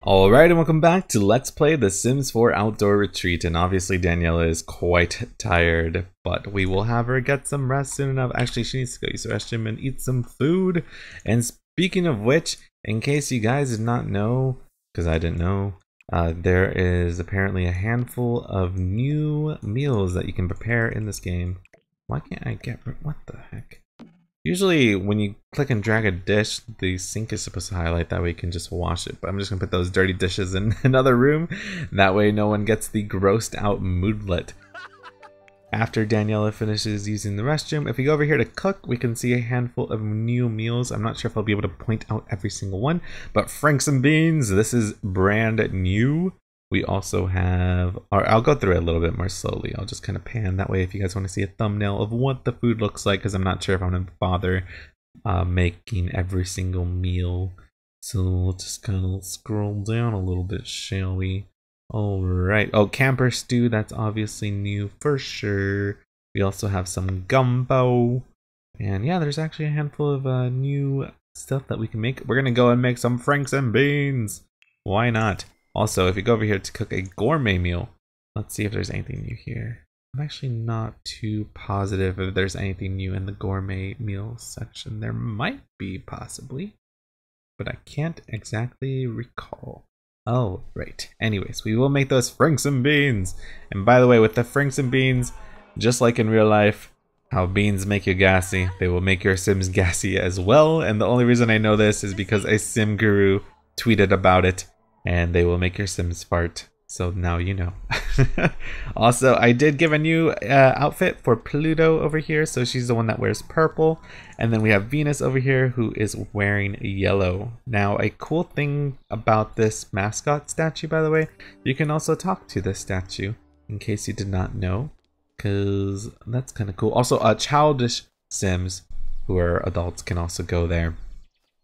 Alright, and welcome back to Let's Play The Sims 4 Outdoor Retreat. And obviously Daniela is quite tired, but we will have her get some rest soon enough. Actually, she needs to go use the restroom and eat some food. And speaking of which, in case you guys did not know, because I didn't know, there is apparently a handful of new meals that you can prepare in this game. Why can't I get... what the heck? Usually when you click and drag a dish, the sink is supposed to highlight, that way you can just wash it. But I'm just going to put those dirty dishes in another room. That way no one gets the grossed out moodlet. After Daniela finishes using the restroom, if we go over here to cook, we can see a handful of new meals. I'm not sure if I'll be able to point out every single one, but Franks and Beans, this is brand new. We also have, or I'll go through it a little bit more slowly. I'll just kind of pan that way if you guys want to see a thumbnail of what the food looks like, because I'm not sure if I'm going to bother making every single meal. So we'll just kind of scroll down a little bit, shall we? All right. Oh, camper stew, that's obviously new for sure. We also have some gumbo. And yeah, there's actually a handful of new stuff that we can make. We're going to go and make some Franks and Beans. Why not? Also, if you go over here to cook a gourmet meal, let's see if there's anything new here. I'm actually not too positive if there's anything new in the gourmet meal section. There might be, possibly, but I can't exactly recall. Oh, right. Anyways, we will make those Franks and Beans. And by the way, with the Franks and Beans, just like in real life, how beans make you gassy, they will make your Sims gassy as well. And the only reason I know this is because a Sim guru tweeted about it. And they will make your Sims fart. So now you know. Also, I did give a new outfit for Pluto over here. So she's the one that wears purple. And then we have Venus over here who is wearing yellow. Now, a cool thing about this mascot statue, by the way, you can also talk to this statue, in case you did not know. Because that's kind of cool. Also, childish Sims who are adults can also go there.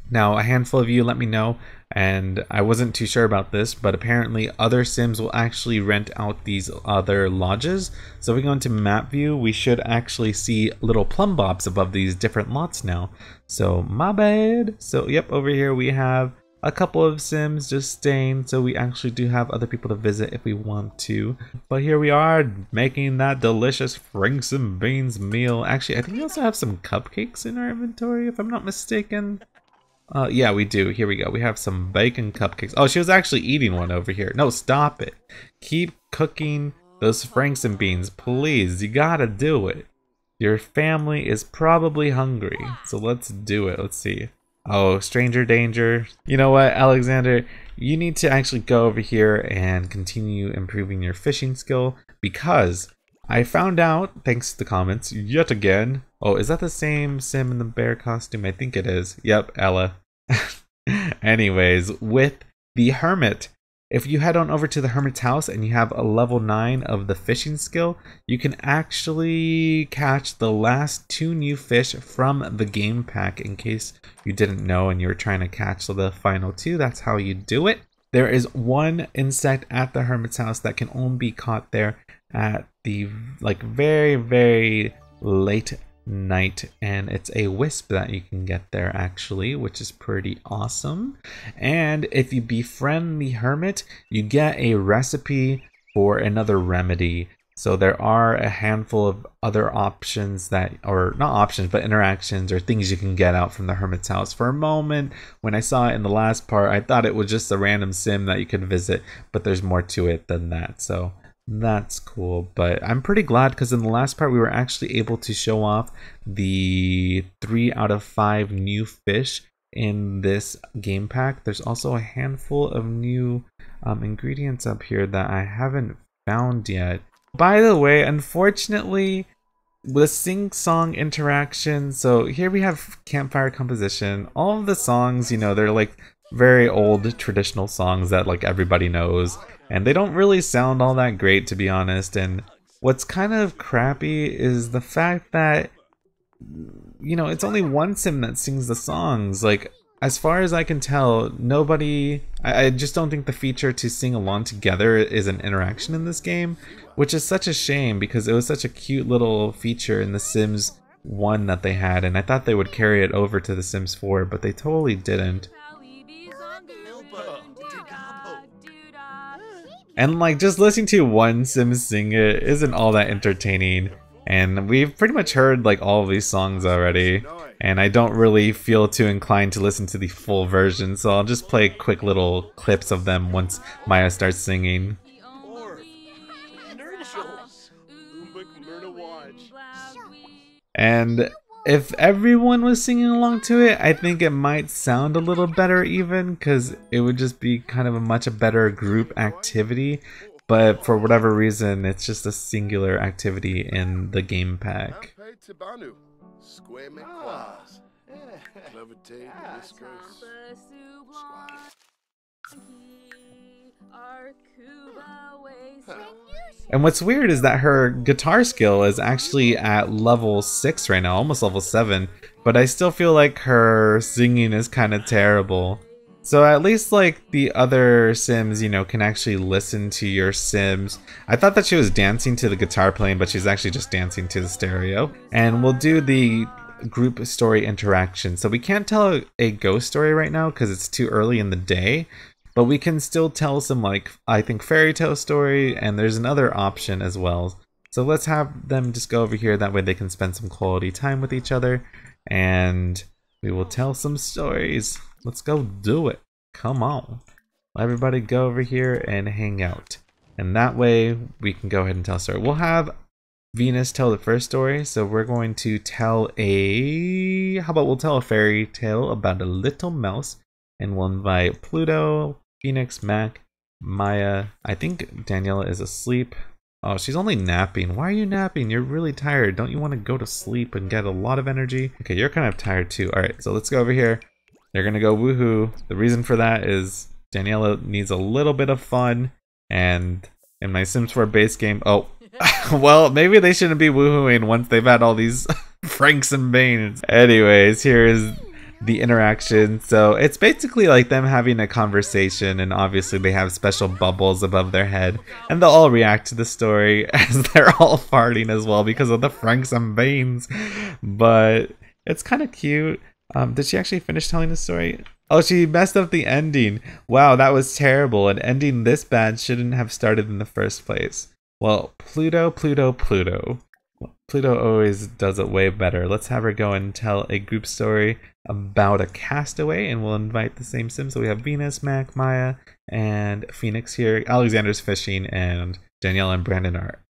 Now, a handful of you let me know, and I wasn't too sure about this, but apparently other Sims will actually rent out these other lodges. So if we go into map view, we should actually see little plumb bobs above these different lots now. So my bad. So yep, over here we have a couple of Sims just staying, so we actually do have other people to visit if we want to. But here we are making that delicious Franks and Beans meal. Actually, I think we also have some cupcakes in our inventory, if I'm not mistaken. Yeah, we do. Here we go. We have some bacon cupcakes. Oh, she was actually eating one over here. No, stop it. Keep cooking those Franks and Beans, please. You gotta do it. Your family is probably hungry, so let's do it. Let's see. Oh, stranger danger. You know what, Alexander? You need to actually go over here and continue improving your fishing skill, because I found out, thanks to the comments, yet again. Oh, is that the same Sim in the bear costume? I think it is. Yep, Ella. Anyways, with the Hermit, if you head on over to the Hermit's house and you have a level 9 of the fishing skill, you can actually catch the last 2 new fish from the game pack, in case you didn't know and you were trying to catch the final 2. That's how you do it. There is one insect at the Hermit's house that can only be caught there at the very late night, and it's a wisp that you can get there actually, which is pretty awesome. And if you befriend the Hermit, you get a recipe for another remedy. So there are a handful of other options that, or not options, but interactions or things you can get out from the Hermit's house. For a moment, when I saw it in the last part, I thought it was just a random Sim that you could visit, but there's more to it than that. So that's cool. But I'm pretty glad, because in the last part we were actually able to show off the 3 out of 5 new fish in this game pack. There's also a handful of new ingredients up here that I haven't found yet. By the way, unfortunately, the sing-song interaction, so here we have Campfire Composition. All of the songs, you know, they're like very old traditional songs that like everybody knows, and they don't really sound all that great, to be honest. And what's kind of crappy is the fact that, you know, it's only one Sim that sings the songs. Like, as far as I can tell, nobody... I just don't think the feature to sing along together is an interaction in this game, which is such a shame, because it was such a cute little feature in The Sims 1 that they had, and I thought they would carry it over to The Sims 4, but they totally didn't. And like just listening to one sim sing it isn't all that entertaining. And we've pretty much heard like all of these songs already. And I don't really feel too inclined to listen to the full version, so I'll just play quick little clips of them once Maya starts singing. And if everyone was singing along to it, I think it might sound a little better even, because it would just be kind of a much better group activity. But for whatever reason, it's just a singular activity in the game pack. And what's weird is that her guitar skill is actually at level 6 right now, almost level 7, but I still feel like her singing is kind of terrible. So at least like the other Sims, you know, can actually listen to your Sims. I thought that she was dancing to the guitar playing, but she's actually just dancing to the stereo. And we'll do the group story interaction. So we can't tell a ghost story right now because it's too early in the day, but we can still tell some like, I think, fairy tale story, and there's another option as well. So let's have them just go over here, that way they can spend some quality time with each other, and we will tell some stories. Let's go do it. Come on. Let everybody go over here and hang out. And that way we can go ahead and tell a story. We'll have Venus tell the first story. So we're going to tell how about we'll tell a fairy tale about a little mouse. And we'll invite Pluto, Phoenix, Mac, Maya. I think Daniela is asleep. Oh, she's only napping. Why are you napping? You're really tired. Don't you want to go to sleep and get a lot of energy? Okay, you're kind of tired too. Alright, so let's go over here. They're gonna go woohoo. The reason for that is Daniela needs a little bit of fun, and in my Sims 4 base game, oh, well, maybe they shouldn't be woohooing once they've had all these Franks and Banes. Anyways, here is the interaction. So it's basically like them having a conversation, and obviously they have special bubbles above their head, and they'll all react to the story as they're all farting as well because of the Franks and Banes. But it's kind of cute. Did she actually finish telling the story? Oh, she messed up the ending. Wow, that was terrible. An ending this bad shouldn't have started in the first place. Well, Pluto. Pluto always does it way better. Let's have her go and tell a group story about a castaway, and we'll invite the same Sims. So we have Venus, Mac, Maya, and Phoenix here. Alexander's fishing, and Danielle and Brandon are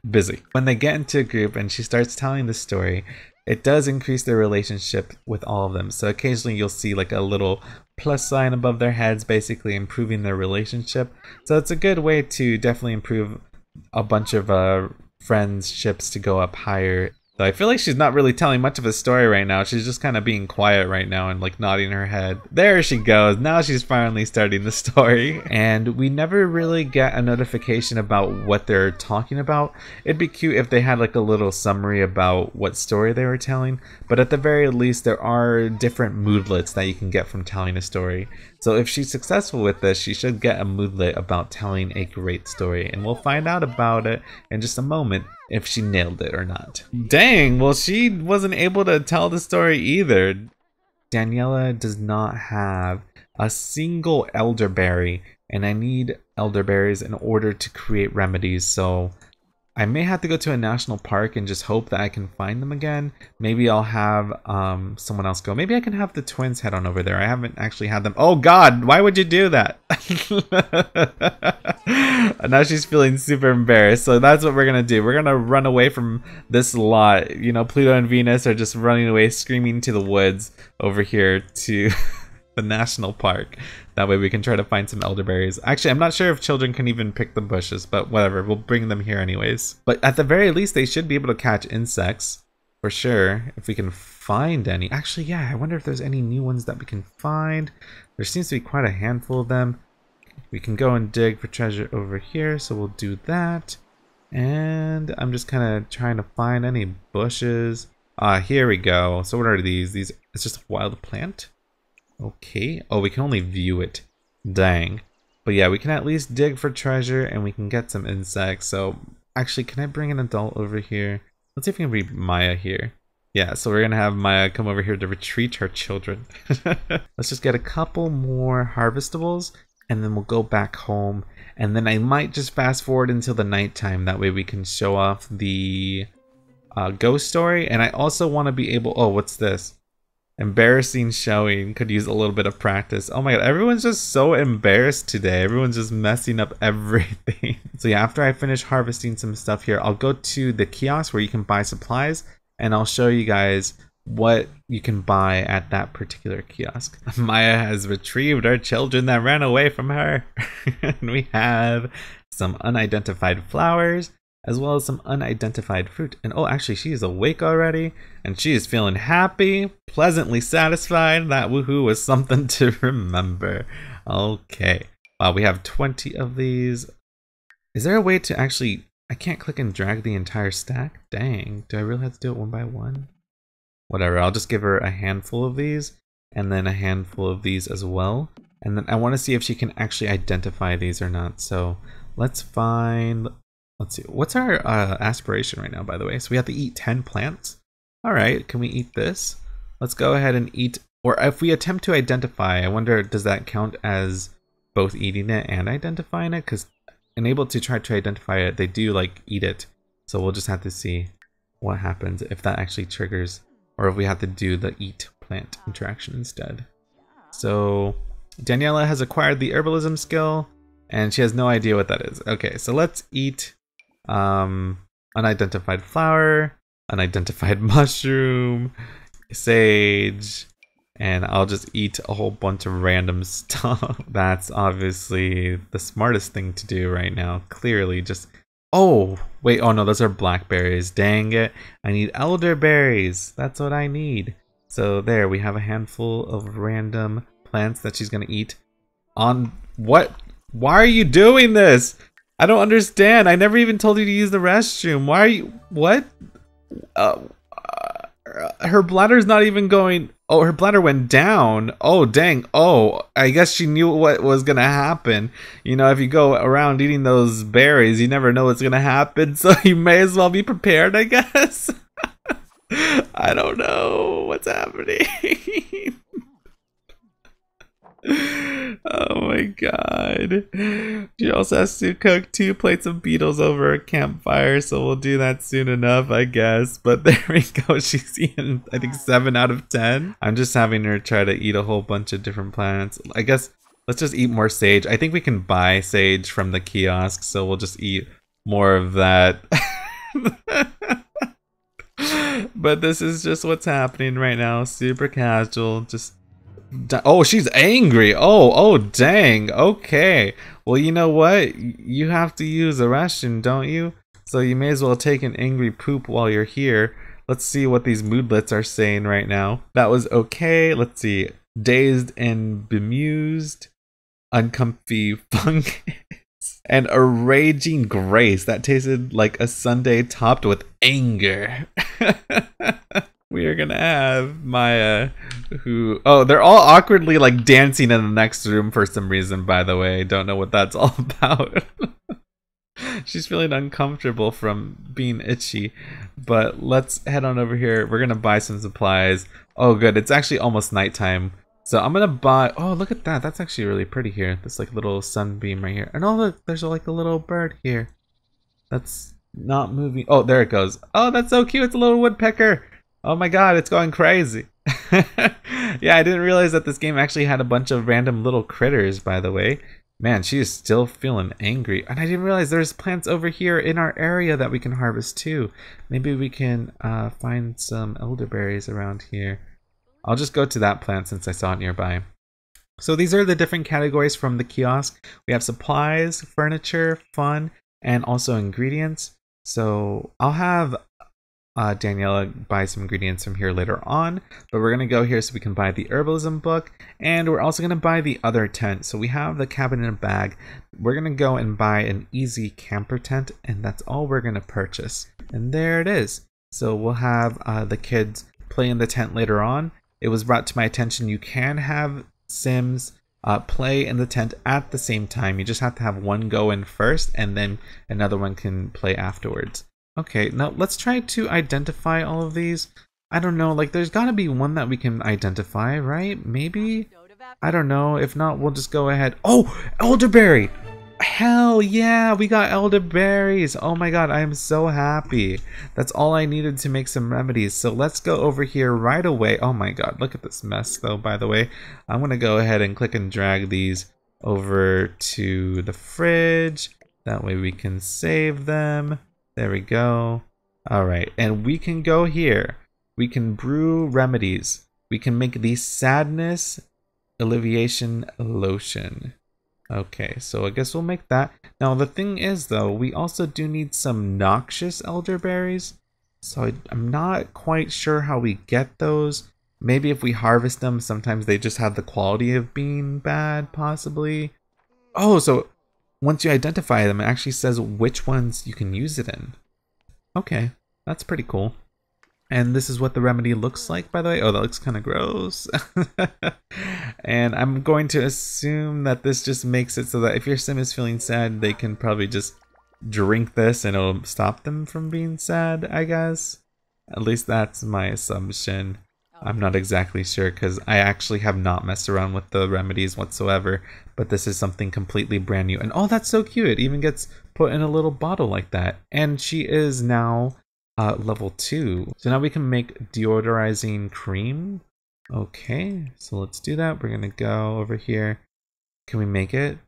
busy. When they get into a group and she starts telling the story, it does increase their relationship with all of them. So occasionally you'll see like a little plus sign above their heads, basically improving their relationship. So it's a good way to definitely improve a bunch of friendships to go up higher. So I feel like she's not really telling much of a story right now. She's just kind of being quiet right now and like nodding her head. There she goes. Now she's finally starting the story. And we never really get a notification about what they're talking about. It'd be cute if they had like a little summary about what story they were telling. But at the very least, there are different moodlets that you can get from telling a story. So if she's successful with this, she should get a moodlet about telling a great story. And we'll find out about it in just a moment, if she nailed it or not. Dang, well, she wasn't able to tell the story either. Daniela does not have a single elderberry, and I need elderberries in order to create remedies, so I may have to go to a national park and just hope that I can find them again. Maybe I'll have someone else go. Maybe I can have the twins head on over there. I haven't actually had them. Oh God, why would you do that? Now she's feeling super embarrassed. So that's what we're gonna do. We're gonna run away from this lot. You know, Pluto and Venus are just running away, screaming to the woods over here to the national park. That way we can try to find some elderberries. Actually, I'm not sure if children can even pick the bushes, but whatever, we'll bring them here anyways. But at the very least, they should be able to catch insects, for sure, if we can find any. Actually, yeah, I wonder if there's any new ones that we can find. There seems to be quite a handful of them. We can go and dig for treasure over here, so we'll do that. And I'm just kind of trying to find any bushes. Here we go. So what are these? These, it's just a wild plant. Okay. Oh, we can only view it. Dang. But yeah, we can at least dig for treasure and we can get some insects. So actually, can I bring an adult over here? Let's see if we can bring Maya here. Yeah, so we're gonna have Maya come over here to retrieve her children. Let's just get a couple more harvestables and then we'll go back home, and then I might just fast forward until the nighttime. That way we can show off the ghost story. And I also want to be able, oh, what's this? Embarrassing showing. Could use a little bit of practice. Oh my god, everyone's just so embarrassed today. Everyone's just messing up everything. So yeah, after I finish harvesting some stuff here, I'll go to the kiosk where you can buy supplies, and I'll show you guys what you can buy at that particular kiosk. Maya has retrieved our children that ran away from her. And we have some unidentified flowers, as well as some unidentified fruit. And oh, actually, she is awake already, and she is feeling happy, pleasantly satisfied. That woohoo was something to remember. Okay. Wow, we have 20 of these. Is there a way to actually... I can't click and drag the entire stack? Dang, do I really have to do it one by one? Whatever, I'll just give her a handful of these, and then a handful of these as well. And then I want to see if she can actually identify these or not. So let's find... Let's see, what's our aspiration right now, by the way? So we have to eat 10 plants. All right, can we eat this? Let's go ahead and eat, or if we attempt to identify, I wonder, does that count as both eating it and identifying it? Because unable to try to identify it, they do like eat it. So we'll just have to see what happens if that actually triggers, or if we have to do the eat plant interaction instead. So Daniela has acquired the herbalism skill, and she has no idea what that is. Okay, so let's eat unidentified flower, unidentified mushroom, sage, and I'll just eat a whole bunch of random stuff. That's obviously the smartest thing to do right now. Clearly, just... Oh, wait, oh no, those are blackberries. Dang it. I need elderberries. That's what I need. So there, we have a handful of random plants that she's gonna eat. On what? Why are you doing this? I don't understand. I never even told you to use the restroom. Why are you... What? Her bladder's not even going... Oh, her bladder went down. Oh, dang. Oh, I guess she knew what was gonna happen. You know, if you go around eating those berries, you never know what's gonna happen. So you may as well be prepared, I guess. I don't know what's happening. Oh my god. She also has to cook 2 plates of beetles over a campfire, so we'll do that soon enough, I guess. But there we go. She's eaten, I think, 7 out of 10. I'm just having her try to eat a whole bunch of different plants. I guess let's just eat more sage. I think we can buy sage from the kiosk, so we'll just eat more of that. But this is just what's happening right now. Super casual. Just... Oh, she's angry. Oh, dang. Okay. Well, you know what? You have to use the restroom, don't you? So you may as well take an angry poop while you're here. Let's see what these moodlets are saying right now. That was okay. Let's see. Dazed and bemused. Uncomfy fungus. And a raging grace. That tasted like a sundae topped with anger. We are gonna have Maya, who... Oh, they're all awkwardly like dancing in the next room for some reason, by the way. Don't know what that's all about. She's feeling uncomfortable from being itchy. But let's head on over here. We're gonna buy some supplies. Oh good, it's actually almost nighttime. So I'm gonna buy... Oh, look at that. That's actually really pretty here. This like little sunbeam right here. And oh look, there's like a little bird here. That's not moving. Oh, there it goes. Oh, that's so cute. It's a little woodpecker. Oh my god, it's going crazy. Yeah, I didn't realize that this game actually had a bunch of random little critters, by the way. Man, she is still feeling angry. And I didn't realize there's plants over here in our area that we can harvest too. Maybe we can find some elderberries around here. I'll just go to that plant since I saw it nearby. So these are the different categories from the kiosk. We have supplies, furniture, fun, and also ingredients. So I'll have Daniela buy some ingredients from here later on, but we're gonna go here so we can buy the herbalism book, and we're also gonna buy the other tent. So we have the cabin in a bag. We're gonna go and buy an easy camper tent, and that's all we're gonna purchase. And there it is. So we'll have the kids play in the tent later on. It was brought to my attention you can have Sims play in the tent at the same time. You just have to have one go in first, and then another one can play afterwards. Okay, now let's try to identify all of these. I don't know, like there's gotta be one that we can identify, right? Maybe? I don't know. If not, we'll just go ahead. Oh, elderberry! Hell yeah, we got elderberries. Oh my god, I am so happy. That's all I needed to make some remedies. So let's go over here right away. Oh my god, look at this mess though, by the way. I'm gonna go ahead and click and drag these over to the fridge. That way we can save them. There we go. Alright, and we can go here. We can brew remedies. We can make the sadness alleviation lotion. Okay, so I guess we'll make that. Now the thing is though, we also do need some noxious elderberries. So I'm not quite sure how we get those. Maybe if we harvest them, sometimes they just have the quality of being bad, possibly. Oh, so once you identify them, it actually says which ones you can use it in. Okay, that's pretty cool. And this is what the remedy looks like, by the way. Oh, that looks kind of gross. And I'm going to assume that this just makes it so that if your sim is feeling sad, they can probably just drink this and it'll stop them from being sad, I guess. At least that's my assumption. I'm not exactly sure because I actually have not messed around with the remedies whatsoever. But this is something completely brand new. And oh, that's so cute. It even gets put in a little bottle like that. And she is now level 2. So now we can make deodorizing cream. Okay, so let's do that. We're gonna go over here. Can we make it?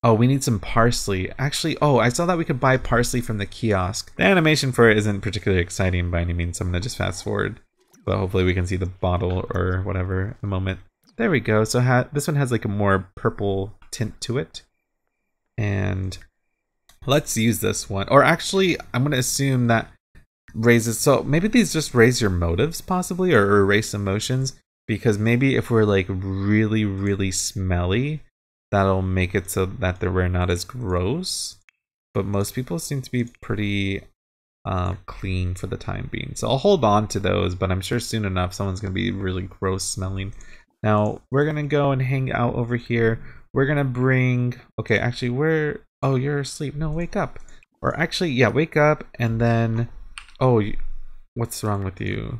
Oh, we need some parsley. Actually, oh, I saw that we could buy parsley from the kiosk. The animation for it isn't particularly exciting by any means, so I'm gonna just fast forward. But hopefully we can see the bottle or whatever at the moment. There we go. So this one has like a more purple tint to it. And let's use this one. Or actually, I'm gonna assume that raises, so maybe these just raise your motives possibly, or erase emotions, because maybe if we're like really smelly, that'll make it so that we're not as gross. But most people seem to be pretty clean for the time being, so I'll hold on to those, but I'm sure soon enough someone's gonna be really gross smelling. Now we're gonna go and hang out over here. We're gonna bring, okay, actually oh, you're asleep. No, wake up. Or actually, yeah, wake up. And then oh, what's wrong with you?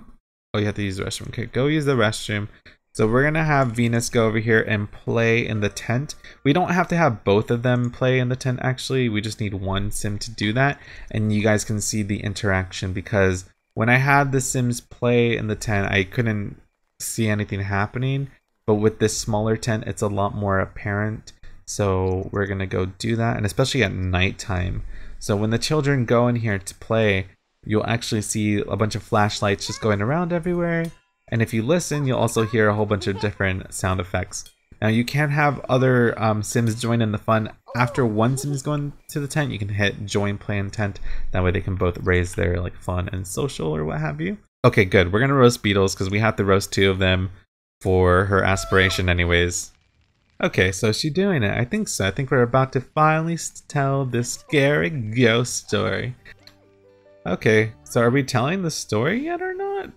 Oh, you have to use the restroom. Okay, go use the restroom. So we're gonna have Venus go over here and play in the tent. We don't have to have both of them play in the tent, actually. We just need one sim to do that. And you guys can see the interaction, because when I had the sims play in the tent, I couldn't see anything happening. But with this smaller tent, it's a lot more apparent. So we're gonna go do that, and especially at nighttime. So when the children go in here to play, you'll actually see a bunch of flashlights just going around everywhere. And if you listen, you'll also hear a whole bunch of different sound effects. Now you can have other sims join in the fun. After one sim is going to the tent, you can hit join play in tent. That way they can both raise their like fun and social or what have you. Okay, good. We're gonna roast beetles because we have to roast 2 of them for her aspiration anyways. Okay, so is she doing it? I think so. I think we're about to finally tell this scary ghost story. Okay, so are we telling the story yet or not?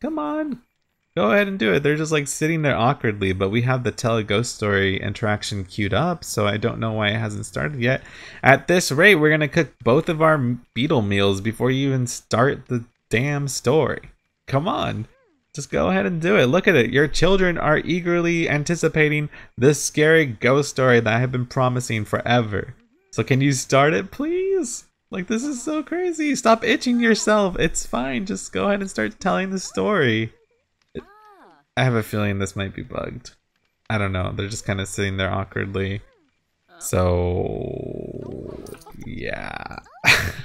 Come on, go ahead and do it. They're just like sitting there awkwardly, but we have the tell a ghost story interaction queued up, so I don't know why it hasn't started yet. At this rate, we're gonna cook both of our beetle meals before you even start the damn story. Come on, just go ahead and do it. Look at it. Your children are eagerly anticipating this scary ghost story that I have been promising forever. So can you start it, please? Like, this is so crazy. Stop itching yourself. It's fine. Just go ahead and start telling the story. I have a feeling this might be bugged. I don't know. They're just kind of sitting there awkwardly. So, yeah.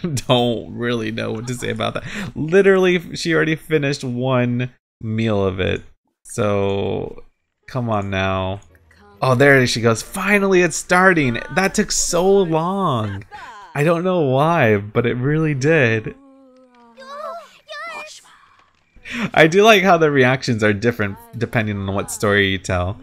Don't really know what to say about that. Literally, she already finished one meal of it. So, come on now. Oh, there she goes. Finally, it's starting. That took so long. I don't know why, but it really did. I do like how the reactions are different depending on what story you tell.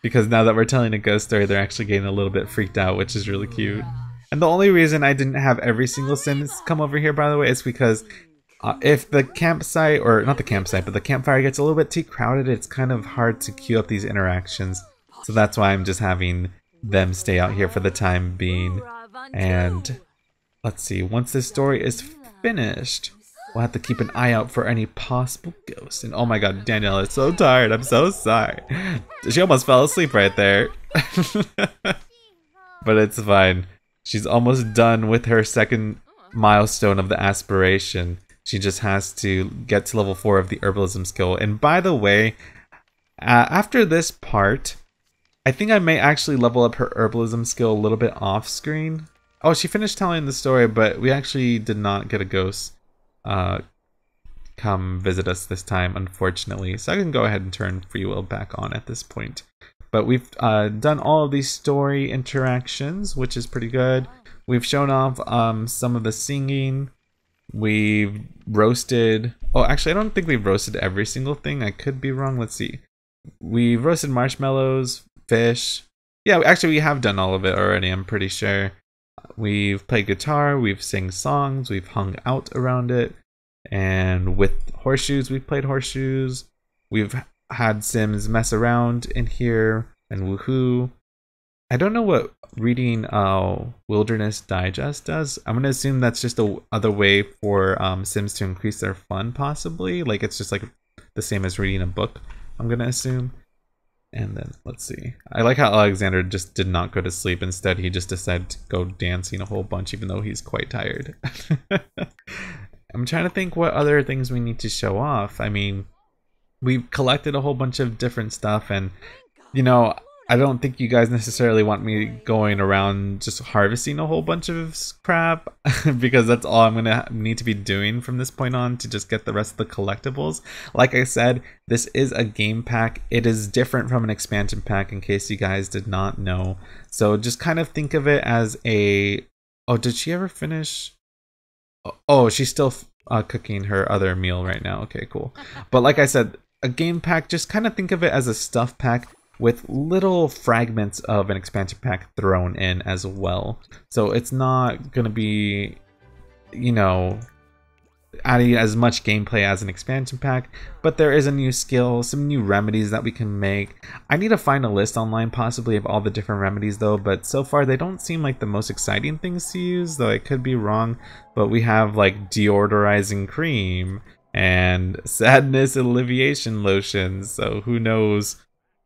Because now that we're telling a ghost story, they're actually getting a little bit freaked out, which is really cute. And the only reason I didn't have every single sim come over here, by the way, is because if the campsite, or not the campsite, but the campfire gets a little bit too crowded, it's kind of hard to queue up these interactions. So that's why I'm just having them stay out here for the time being. And let's see, once this story is finished, we'll have to keep an eye out for any possible ghosts. And oh my god, Danielle is so tired. I'm so sorry. She almost fell asleep right there. But it's fine. She's almost done with her second milestone of the aspiration. She just has to get to level 4 of the herbalism skill. And by the way, after this part, I think I may actually level up her herbalism skill a little bit off screen. Oh, she finished telling the story, but we actually did not get a ghost come visit us this time, unfortunately. So I can go ahead and turn free will back on at this point. But we've done all of these story interactions, which is pretty good. We've shown off some of the singing. We've roasted... Oh, actually, I don't think we've roasted every single thing. I could be wrong. Let's see. We've roasted marshmallows, fish. Yeah, actually, we have done all of it already, I'm pretty sure. We've played guitar. We've sang songs. We've hung out around it. And with horseshoes, we've played horseshoes. We've had Sims mess around in here and woohoo. I don't know what reading Wilderness Digest does. I'm gonna assume that's just a other way for Sims to increase their fun, possibly. Like it's just like the same as reading a book, I'm gonna assume. And then let's see. I like how Alexander just did not go to sleep. Instead, he just decided to go dancing a whole bunch, even though he's quite tired. I'm trying to think what other things we need to show off. I mean, we've collected a whole bunch of different stuff, and you know, I don't think you guys necessarily want me going around just harvesting a whole bunch of crap because that's all I'm gonna need to be doing from this point on to just get the rest of the collectibles. Like I said, this is a game pack. It is different from an expansion pack, in case you guys did not know. So just kind of think of it as a... Oh, did she ever finish? Oh, she's still cooking her other meal right now. Okay, cool. But like I said, a game pack, just kind of think of it as a stuff pack with little fragments of an expansion pack thrown in as well. So it's not going to be, you know, adding as much gameplay as an expansion pack, but there is a new skill, some new remedies that we can make. I need to find a list online possibly of all the different remedies though, but so far they don't seem like the most exciting things to use, though I could be wrong. But we have like deodorizing cream and sadness alleviation lotions, so who knows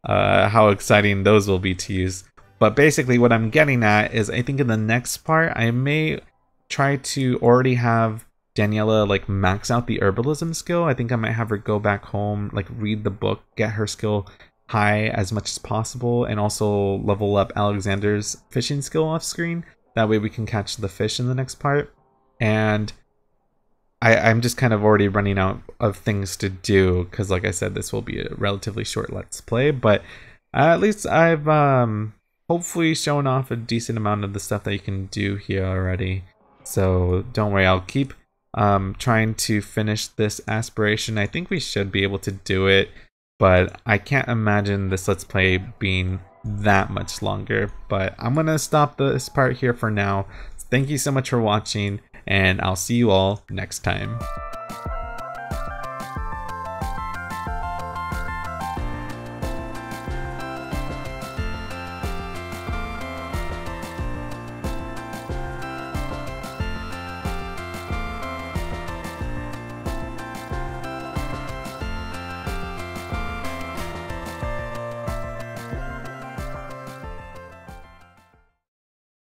how exciting those will be to use. But basically what I'm getting at is, I think in the next part I may try to already have Daniela like max out the herbalism skill. I think I might have her go back home, like read the book, get her skill high as much as possible, and also level up Alexander's fishing skill off screen. That way we can catch the fish in the next part. And I'm just kind of already running out of things to do because, like I said, this will be a relatively short Let's Play. But at least I've hopefully shown off a decent amount of the stuff that you can do here already. So don't worry, I'll keep trying to finish this aspiration. I think we should be able to do it, but I can't imagine this Let's Play being that much longer. But I'm gonna stop this part here for now. Thank you so much for watching, and I'll see you all next time.